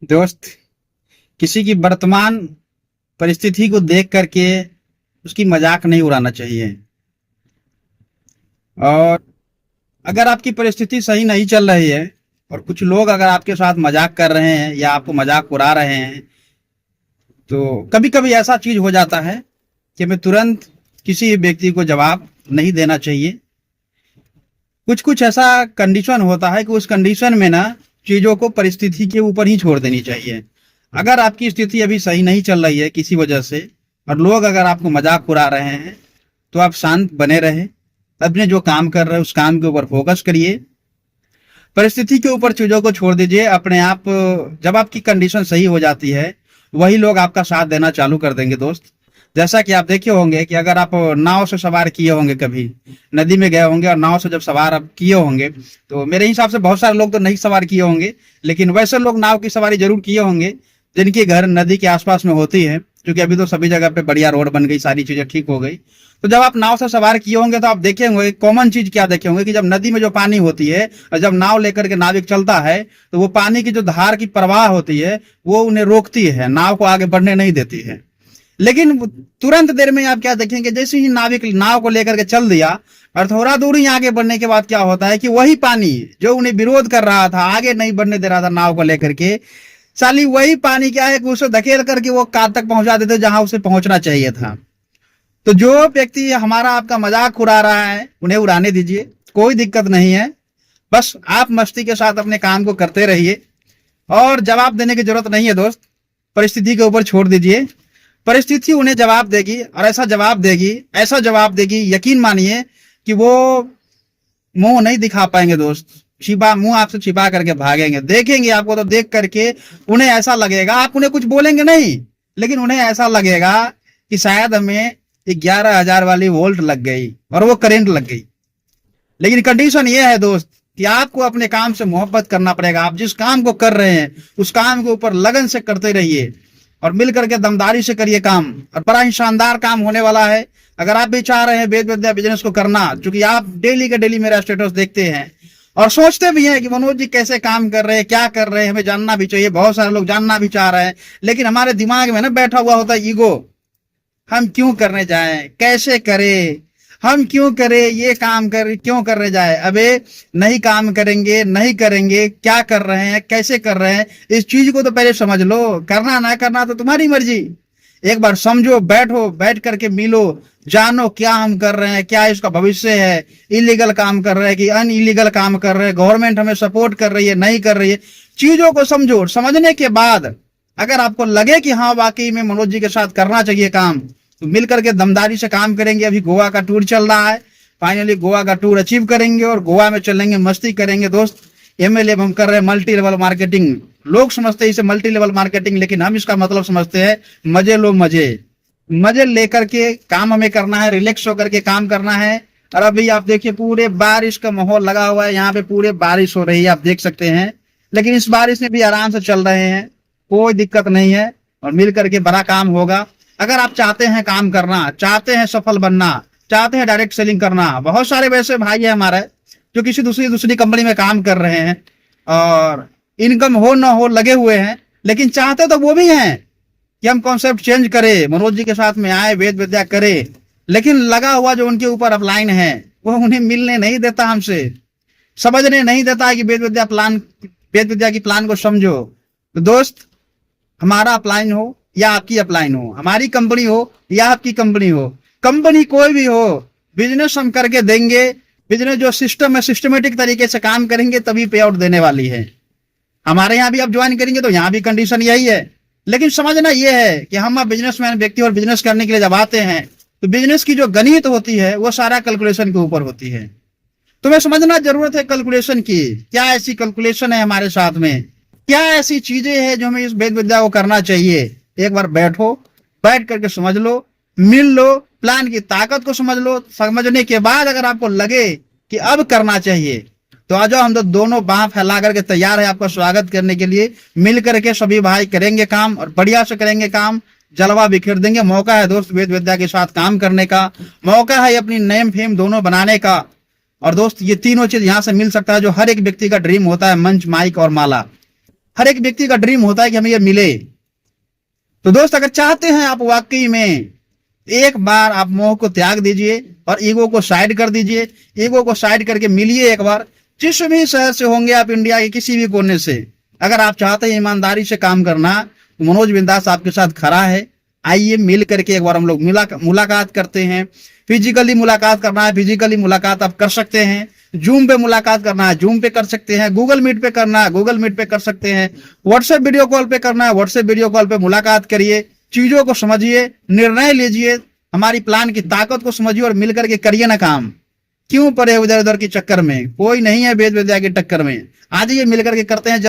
दोस्त, किसी की वर्तमान परिस्थिति को देख करके उसकी मजाक नहीं उड़ाना चाहिए। और अगर आपकी परिस्थिति सही नहीं चल रही है और कुछ लोग अगर आपके साथ मजाक कर रहे हैं या आपको मजाक उड़ा रहे हैं, तो कभी कभी ऐसा चीज हो जाता है कि हमें तुरंत किसी व्यक्ति को जवाब नहीं देना चाहिए। कुछ कुछ ऐसा कंडीशन होता है कि उस कंडीशन में ना चीजों को परिस्थिति के ऊपर ही छोड़ देनी चाहिए। अगर आपकी स्थिति अभी सही नहीं चल रही है किसी वजह से और लोग अगर आपको मजाक उड़ा रहे हैं, तो आप शांत बने रहे, अपने जो काम कर रहे हैं उस काम के ऊपर फोकस करिए, परिस्थिति के ऊपर चीजों को छोड़ दीजिए। अपने आप जब आपकी कंडीशन सही हो जाती है, वही लोग आपका साथ देना चालू कर देंगे। दोस्त, जैसा कि आप देखे होंगे कि अगर आप नाव से सवार किए होंगे, कभी नदी में गए होंगे और नाव से जब सवार आप किए होंगे, तो मेरे हिसाब से बहुत सारे लोग तो नहीं सवार किए होंगे, लेकिन वैसे लोग नाव की सवारी जरूर किए होंगे जिनके घर नदी के आसपास में होती है, क्योंकि अभी तो सभी जगह पे बढ़िया रोड बन गई, सारी चीजें ठीक हो गई। तो जब आप नाव से सवार किए होंगे तो आप देखे होंगे, कॉमन चीज क्या देखे होंगे कि जब नदी में जो पानी होती है और जब नाव लेकर के नाविक चलता है, तो वो पानी की जो धार की प्रवाह होती है वो उन्हें रोकती है, नाव को आगे बढ़ने नहीं देती है। लेकिन तुरंत देर में आप क्या देखेंगे, जैसे ही नाविक नाव को लेकर के चल दिया और थोड़ा दूर ही आगे बढ़ने के बाद क्या होता है कि वही पानी जो उन्हें विरोध कर रहा था, आगे नहीं बढ़ने दे रहा था नाव को लेकर के, साली वही पानी क्या है कि उसे धकेल करके वो कार तक पहुंचा देते जहां उसे पहुंचना चाहिए था। तो जो व्यक्ति हमारा आपका मजाक उड़ा रहा है उन्हें उड़ाने दीजिए, कोई दिक्कत नहीं है। बस आप मस्ती के साथ अपने काम को करते रहिए और जवाब देने की जरूरत नहीं है। दोस्त, परिस्थिति के ऊपर छोड़ दीजिए, परिस्थिति उन्हें जवाब देगी और ऐसा जवाब देगी, ऐसा जवाब देगी, यकीन मानिए कि वो मुंह नहीं दिखा पाएंगे। दोस्त, छिपा मुंह आपसे छिपा करके भागेंगे। देखेंगे आपको तो देख करके उन्हें ऐसा लगेगा, आप उन्हें कुछ बोलेंगे नहीं, लेकिन उन्हें ऐसा लगेगा कि शायद हमें 11,000 वाली वोल्ट लग गई और वो करंट लग गई। लेकिन कंडीशन ये है दोस्त कि आपको अपने काम से मोहब्बत करना पड़ेगा। आप जिस काम को कर रहे हैं उस काम के ऊपर लगन से करते रहिए और मिल करके दमदारी से करिए काम, और बड़ा ही शानदार काम होने वाला है। अगर आप भी चाह रहे हैं वेद विद्या बिजनेस को करना, क्योंकि आप डेली के डेली मेरा स्टेटस देखते हैं और सोचते भी हैं कि मनोज जी कैसे काम कर रहे हैं, क्या कर रहे हैं, हमें जानना भी चाहिए। बहुत सारे लोग जानना भी चाह रहे हैं, लेकिन हमारे दिमाग में ना बैठा हुआ होता है ईगो। हम क्यों करने जाएं, कैसे करें, हम क्यों करें, ये काम कर क्यों करने जाए, अबे नहीं काम करेंगे, नहीं करेंगे, क्या कर रहे हैं, कैसे कर रहे हैं, इस चीज को तो पहले समझ लो। करना ना करना तो तुम्हारी मर्जी। एक बार समझो, बैठो, बैठ करके मिलो, जानो क्या हम कर रहे हैं, क्या इसका भविष्य है, इलीगल काम कर रहे हैं कि अन इलीगल काम कर रहे हैं, गवर्नमेंट हमें सपोर्ट कर रही है, नहीं कर रही है। चीजों को समझो, समझने के बाद अगर आपको लगे कि हाँ वाकई में मनोज जी के साथ करना चाहिए काम, तो मिल करके दमदारी से काम करेंगे। अभी गोवा का टूर चल रहा है, फाइनली गोवा का टूर अचीव करेंगे और गोवा में चलेंगे, मस्ती करेंगे। दोस्त, एमएलए हम कर रहे हैं मल्टी लेवल मार्केटिंग। लोग समझते हैं इसे मल्टी लेवल मार्केटिंग, लेकिन हम इसका मतलब समझते हैं मजे लो, मजे मजे लेकर के काम हमें करना है, रिलैक्स होकर के काम करना है। और अभी आप देखिए पूरे बारिश का माहौल लगा हुआ है, यहाँ पे पूरे बारिश हो रही है, आप देख सकते हैं। लेकिन इस बारिश में भी आराम से चल रहे हैं, कोई दिक्कत नहीं है और मिल करके बड़ा काम होगा। अगर आप चाहते हैं काम करना, चाहते हैं सफल बनना, चाहते हैं डायरेक्ट सेलिंग करना, बहुत सारे वैसे भाई है हमारे जो किसी दूसरी कंपनी में काम कर रहे हैं और इनकम हो ना हो लगे हुए हैं, लेकिन चाहते तो वो भी हैं कि हम कॉन्सेप्ट चेंज करें, मनोज जी के साथ में आए, वेद विद्या करें, लेकिन लगा हुआ जो उनके ऊपर अपलाइन है वो उन्हें मिलने नहीं देता, हमसे समझने नहीं देता है कि वेद विद्या की प्लान को समझो। तो दोस्त, हमारा अपलाइन हो या आपकी अपलाइन हो, हमारी कंपनी हो या आपकी कंपनी हो, कंपनी कोई भी हो, बिजनेस हम करके देंगे। बिजनेस जो सिस्टम है, सिस्टमेटिक तरीके से काम करेंगे तभी पे आउट देने वाली है। हमारे यहाँ भी आप ज्वाइन करेंगे तो यहाँ भी कंडीशन यही है। लेकिन समझना यह है कि हम बिजनेसमैन व्यक्ति और बिजनेस करने के लिए जब आते हैं तो बिजनेस की जो गणित होती है वो सारा कैलकुलेशन के ऊपर होती है। तुम्हें समझना जरूरत है कैलकुलेशन की, क्या ऐसी कैलकुलेशन है हमारे साथ में, क्या ऐसी चीजें हैं जो हमें इस वेद विद्या को करना चाहिए। एक बार बैठो, बैठ करके समझ लो, मिल लो, प्लान की ताकत को समझ लो। समझने के बाद अगर आपको लगे कि अब करना चाहिए तो आ जाओ, हम तो दोनों बाह फैला करके तैयार है आपका स्वागत करने के लिए। मिल करके सभी भाई करेंगे काम और बढ़िया से करेंगे काम, जलवा बिखेर देंगे। मौका है दोस्त वेद विद्या के साथ काम करने का, मौका है अपनी नेम फेम दोनों बनाने का। और दोस्त, ये तीनों चीज यहाँ से मिल सकता है जो हर एक व्यक्ति का ड्रीम होता है, मंच, माइक और माला। हर एक व्यक्ति का ड्रीम होता है कि हमें ये मिले। तो दोस्त, अगर चाहते हैं आप वाकई में, एक बार आप मोह को त्याग दीजिए और ईगो को साइड कर दीजिए। ईगो को साइड करके मिलिए एक बार, जिस भी शहर से होंगे आप, इंडिया के किसी भी कोने से। अगर आप चाहते हैं ईमानदारी से काम करना, तो मनोज बिंदास आपके साथ खड़ा है। आइए मिल करके एक बार हम लोग मुलाकात करते हैं। फिजिकली मुलाकात करना है, फिजिकली मुलाकात आप कर सकते हैं। जूम पे मुलाकात करना है, जूम पे कर सकते हैं। गूगल मीट पे करना है, गूगल मीट पे कर सकते हैं। व्हाट्सएप वीडियो कॉल पे करना है, व्हाट्सएप वीडियो कॉल पे मुलाकात करिए। चीजों को समझिए, निर्णय लीजिए, हमारी प्लान की ताकत को समझिए और मिलकर के करिए ना काम। क्यों पड़े उधर उधर के चक्कर में? कोई नहीं है वेद विद्या के टक्कर में। आज ये मिलकर के करते हैं।